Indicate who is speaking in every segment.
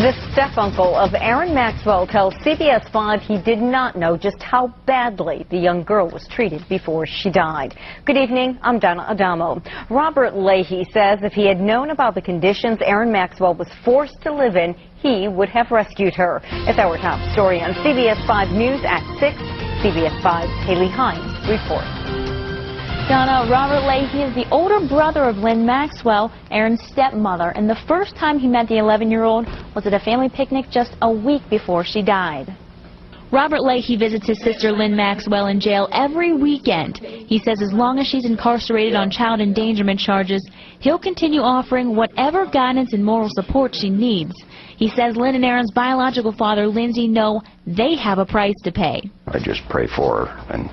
Speaker 1: The step-uncle of Erin Maxwell tells CBS 5 he did not know just how badly the young girl was treated before she died. Good evening, I'm Donna Adamo. Robert Leahy says if he had known about the conditions Erin Maxwell was forced to live in, he would have rescued her. It's our top story on CBS 5 News at 6. CBS 5's Haley Hines reports.
Speaker 2: Donna, Robert Leahy is the older brother of Lynn Maxwell, Erin's stepmother, and the first time he met the 11-year-old was at a family picnic just a week before she died. Robert Leahy visits his sister Lynn Maxwell in jail every weekend. He says as long as she's incarcerated on child endangerment charges, he'll continue offering whatever guidance and moral support she needs. He says Lynn and Erin's biological father, Lindsay, know they have a price to pay.
Speaker 3: I just pray for her, and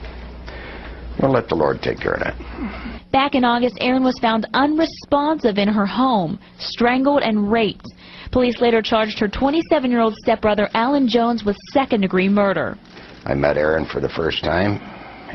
Speaker 3: we'll let the Lord take care of that.
Speaker 2: Back in August, Erin was found unresponsive in her home, strangled and raped. Police later charged her 27-year-old stepbrother, Alan Jones, with second-degree murder.
Speaker 3: I met Erin for the first time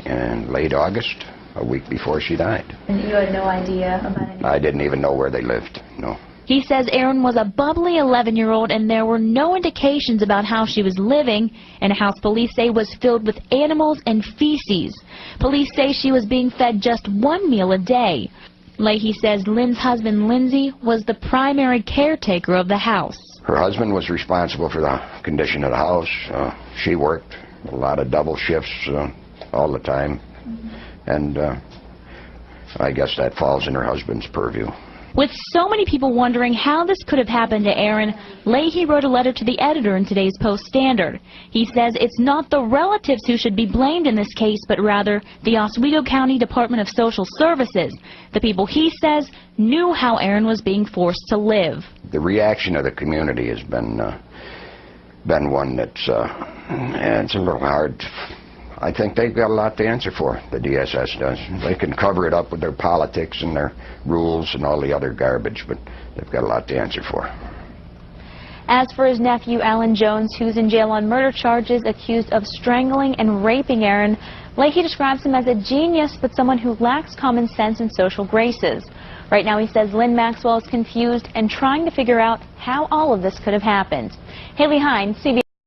Speaker 3: in late August, a week before she died.
Speaker 2: And you had no idea about anything?
Speaker 3: I didn't even know where they lived, no.
Speaker 2: He says Erin was a bubbly 11-year-old and there were no indications about how she was living in a house police say was filled with animals and feces. Police say she was being fed just one meal a day. Leahy says Lynn's husband, Lindsay, was the primary caretaker of the house.
Speaker 3: Her husband was responsible for the condition of the house. She worked a lot of double shifts all the time. And I guess that falls in her husband's purview.
Speaker 2: With so many people wondering how this could have happened to Erin, Leahy wrote a letter to the editor in today's Post-Standard. He says it's not the relatives who should be blamed in this case, but rather the Oswego County Department of Social Services. The people, he says, knew how Erin was being forced to live.
Speaker 3: The reaction of the community has been one that's it's a little hard. I think they've got a lot to answer for, the DSS does. They can cover it up with their politics and their rules and all the other garbage, but they've got a lot to answer for.
Speaker 2: As for his nephew, Alan Jones, who's in jail on murder charges accused of strangling and raping Erin, Leahy describes him as a genius, but someone who lacks common sense and social graces. Right now, he says Lynn Maxwell is confused and trying to figure out how all of this could have happened. Haley Hines, CBS.